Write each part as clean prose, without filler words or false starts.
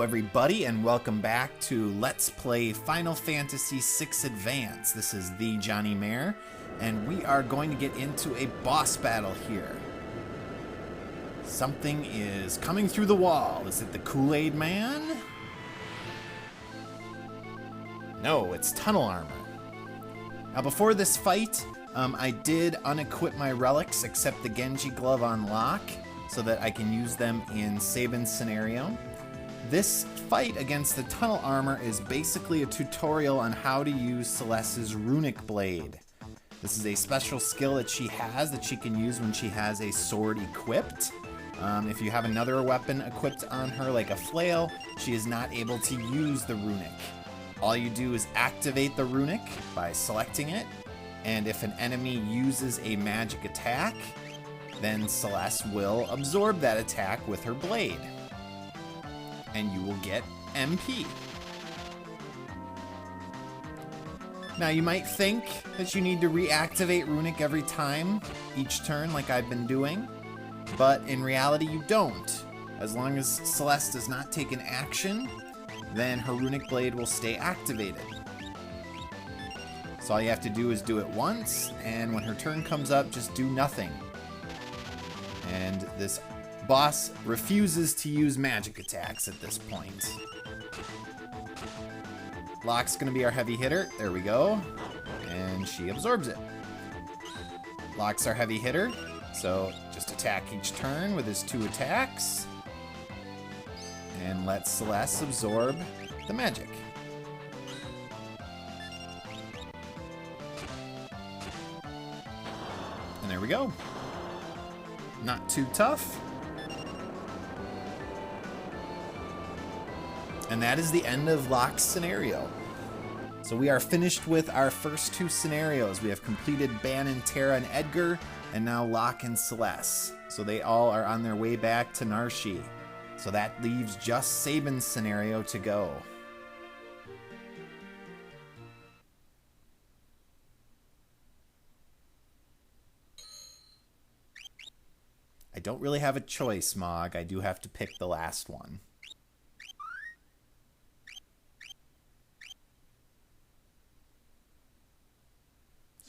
everybody, and welcome back to Let's Play Final Fantasy VI Advance. This is thejonnymar, and we are going to get into a boss battle here. Something is coming through the wall. Is it the Kool-Aid Man? No, it's tunnel armor. Now, before this fight, I did unequip my relics except the Genji glove on Locke, so that I can use them in Sabin's scenario. This fight against the tunnel armor is basically a tutorial on how to use Celeste's runic blade. This is a special skill that she has that she can use when she has a sword equipped. If you have another weapon equipped on her, like a flail, she is not able to use the runic. All you do is activate the runic by selecting it, and if an enemy uses a magic attack, then Celeste will absorb that attack with her blade, and you will get MP. Now, you might think that you need to reactivate runic every time, each turn, like I've been doing, but in reality you don't. As long as Celeste does not take an action, then her runic blade will stay activated. So all you have to do is do it once, and when her turn comes up, just do nothing. And this boss refuses to use magic attacks at this point. Locke's gonna be our heavy hitter. There we go. And she absorbs it. Locke's our heavy hitter, so just attack each turn with his 2 attacks. And let Celeste absorb the magic. And there we go. Not too tough. And that is the end of Locke's scenario. So we are finished with our first 2 scenarios. We have completed Ban, Terra, and Edgar, and now Locke and Celes. So they all are on their way back to Narshe. So that leaves just Sabin's scenario to go. I don't really have a choice, Mog. I do have to pick the last one.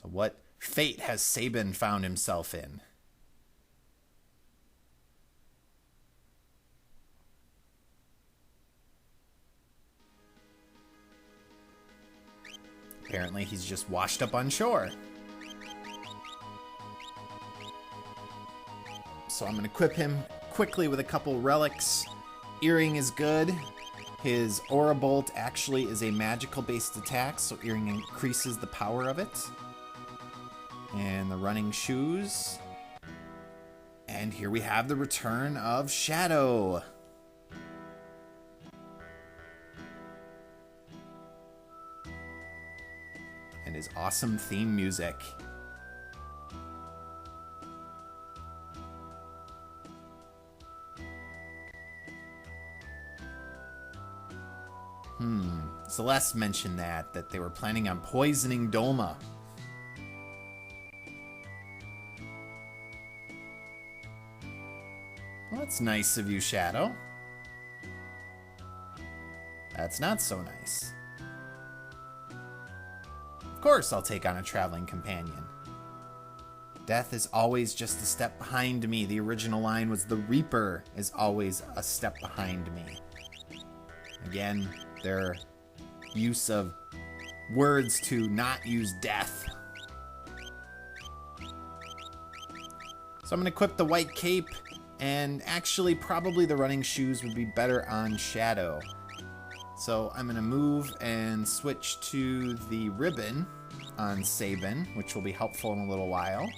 So what fate has Sabin found himself in? Apparently he's just washed up on shore. So I'm going to equip him quickly with a couple relics. Earring is good. His Aura Bolt actually is a magical based attack, so Earring increases the power of it. And the running shoes. And here we have the return of Shadow. And his awesome theme music. Celeste mentioned that they were planning on poisoning Doma. Well, that's nice of you, Shadow. That's not so nice. Of course I'll take on a traveling companion. Death is always just a step behind me. The original line was, the Reaper is always a step behind me. Again, their use of words to not use death. So I'm going to equip the white cape, and actually probably the running shoes would be better on Shadow. So I'm going to move and switch to the ribbon on Sabin, which will be helpful in a little while.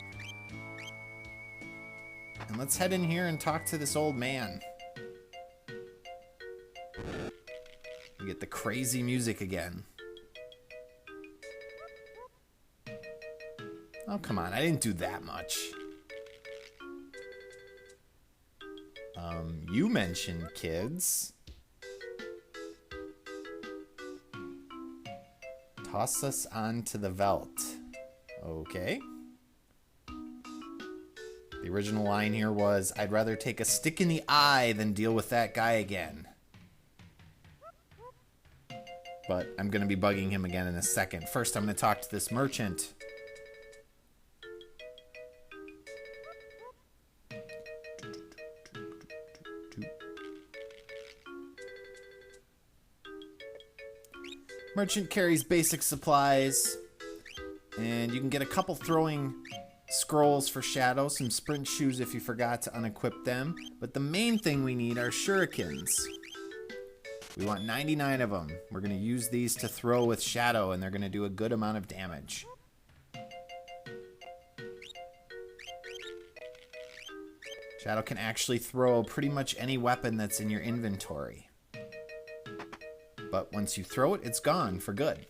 And let's head in here and talk to this old man. We get the crazy music again. Oh, come on. I didn't do that much. You mentioned kids. Toss us onto the veldt. Okay. The original line here was, I'd rather take a stick in the eye than deal with that guy again. but I'm going to be bugging him again in a second. First, I'm going to talk to this merchant. Merchant carries basic supplies, and you can get a couple throwing scrolls for Shadow, some sprint shoes if you forgot to unequip them, but the main thing we need are shurikens. We want 99 of them. We're going to use these to throw with Shadow, and they're going to do a good amount of damage. Shadow can actually throw pretty much any weapon that's in your inventory. But once you throw it, it's gone for good.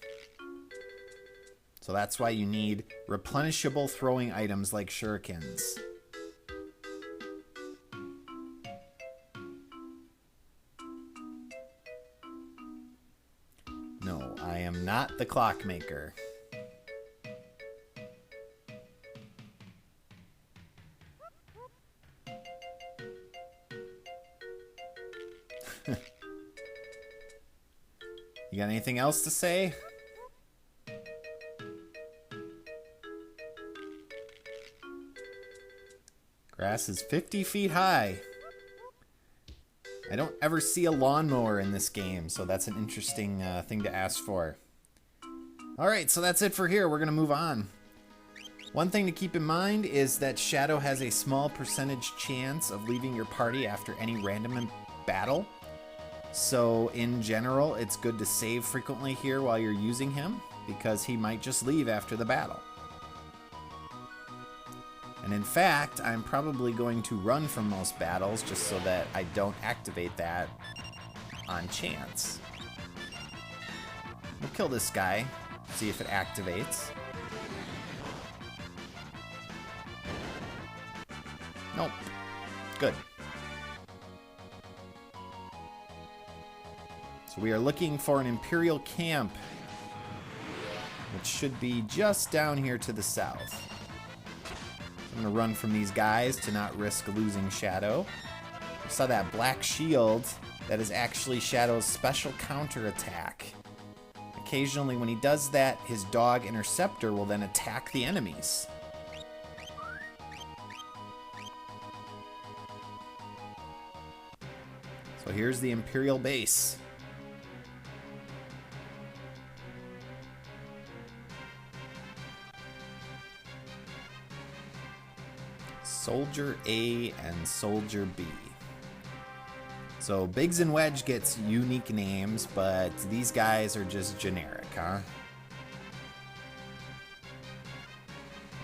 So that's why you need replenishable throwing items like shurikens. No, I am not the clockmaker. You got anything else to say? Grass is 50 feet high. I don't ever see a lawnmower in this game, so that's an interesting thing to ask for. Alright, so that's it for here. We're going to move on. One thing to keep in mind is that Shadow has a small percentage chance of leaving your party after any random battle. So in general, it's good to save frequently here while you're using him, because he might just leave after the battle. And in fact, I'm probably going to run from most battles just so that I don't activate that on chance. We'll kill this guy, see if it activates. Nope. Good. So we are looking for an Imperial camp, which should be just down here to the south. I'm going to run from these guys to not risk losing Shadow. I saw that black shield. That is actually Shadow's special counterattack. Occasionally when he does that, his dog Interceptor will then attack the enemies. So here's the Imperial base. Soldier A and Soldier B. So Biggs and Wedge gets unique names, but these guys are just generic, huh?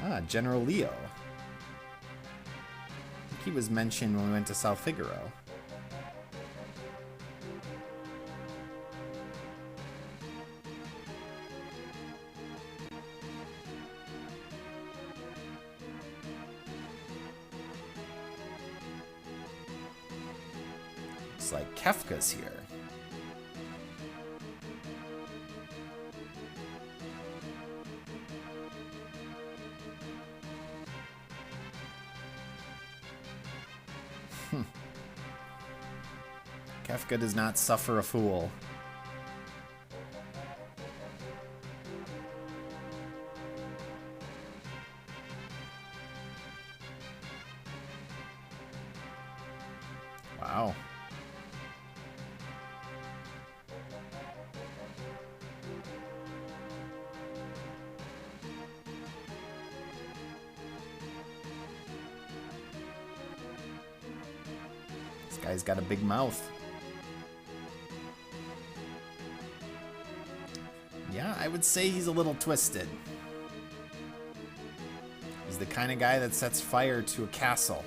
Ah, General Leo. I think he was mentioned when we went to South Figaro. Like Kefka's here. Kefka does not suffer a fool. Wow. Guy's got a big mouth. Yeah, I would say he's a little twisted. He's the kind of guy that sets fire to a castle.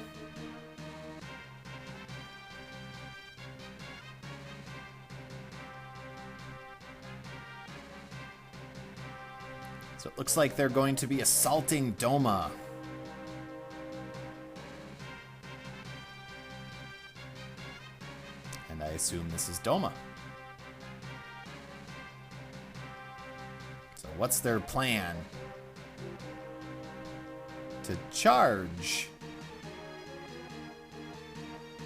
So it looks like they're going to be assaulting Doma. I assume this is Doma. So what's their plan? To charge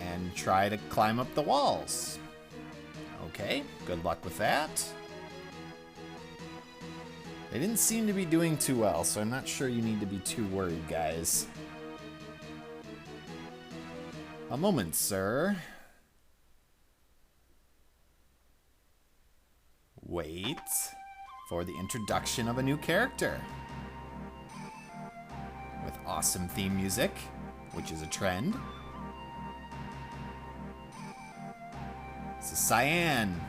and try to climb up the walls. Okay, good luck with that. They didn't seem to be doing too well, so I'm not sure you need to be too worried, guys. A moment, sir. Wait for the introduction of a new character. With awesome theme music, which is a trend. This is Cyan.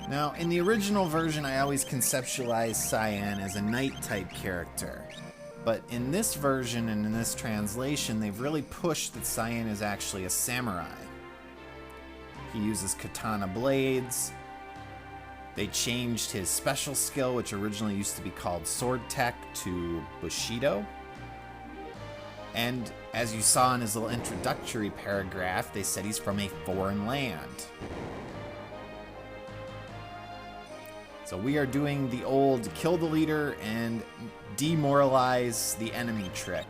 Now, in the original version, I always conceptualized Cyan as a knight-type character. But in this version and in this translation, they've really pushed that Cyan is actually a samurai. He uses katana blades. They changed his special skill, which originally used to be called Sword Tech, to Bushido. And as you saw in his little introductory paragraph, they said he's from a foreign land. So we are doing the old kill the leader and demoralize the enemy trick.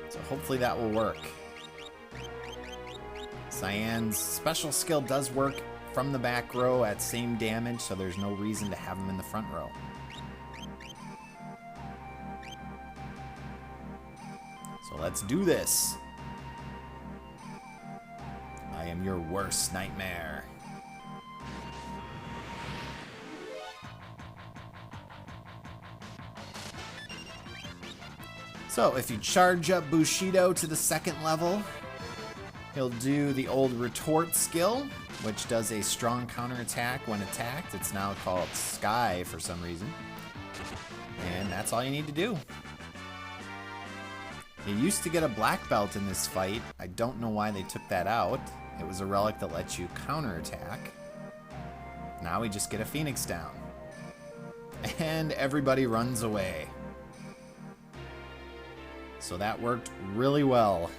So hopefully that will work. Cyan's special skill does work from the back row at same damage, so there's no reason to have him in the front row. So let's do this. I am your worst nightmare. So if you charge up Bushido to the second level, he'll do the old retort skill, which does a strong counterattack when attacked. It's now called Sky for some reason. And that's all you need to do. You used to get a black belt in this fight. I don't know why they took that out. It was a relic that lets you counterattack. Now we just get a Phoenix down. And everybody runs away. So that worked really well.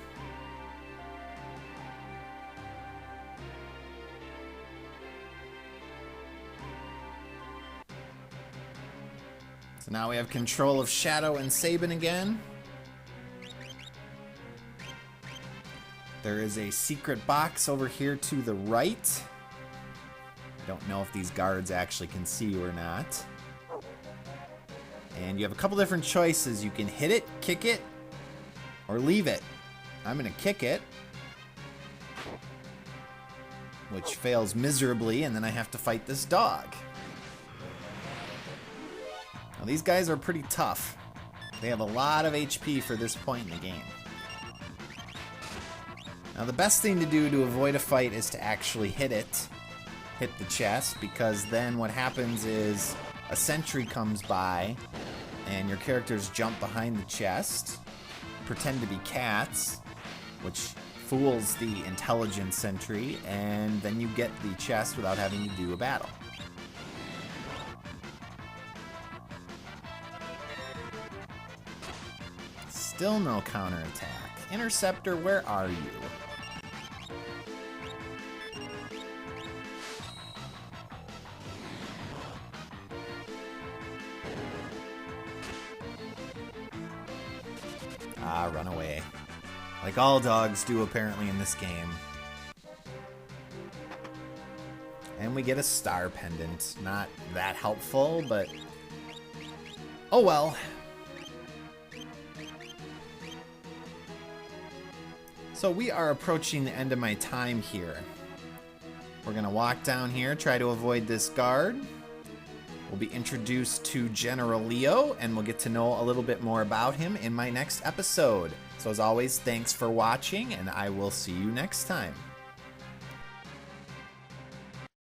So now we have control of Shadow and Sabin again. There is a secret box over here to the right. I don't know if these guards actually can see you or not. And you have a couple different choices. You can hit it, kick it, or leave it. I'm gonna kick it, which fails miserably, and then I have to fight this dog. Now these guys are pretty tough. They have a lot of HP for this point in the game. Now the best thing to do to avoid a fight is to actually hit the chest, because then what happens is a sentry comes by and your characters jump behind the chest, pretend to be cats, which fools the intelligent sentry, and then you get the chest without having to do a battle. Still no counterattack. Interceptor, where are you? Ah, run away. Like all dogs do apparently in this game. And we get a star pendant. Not that helpful, but oh well. So we are approaching the end of my time here. We're gonna walk down here, try to avoid this guard. We'll be introduced to General Leo, and we'll get to know a little bit more about him in my next episode. So as always, thanks for watching, and I will see you next time.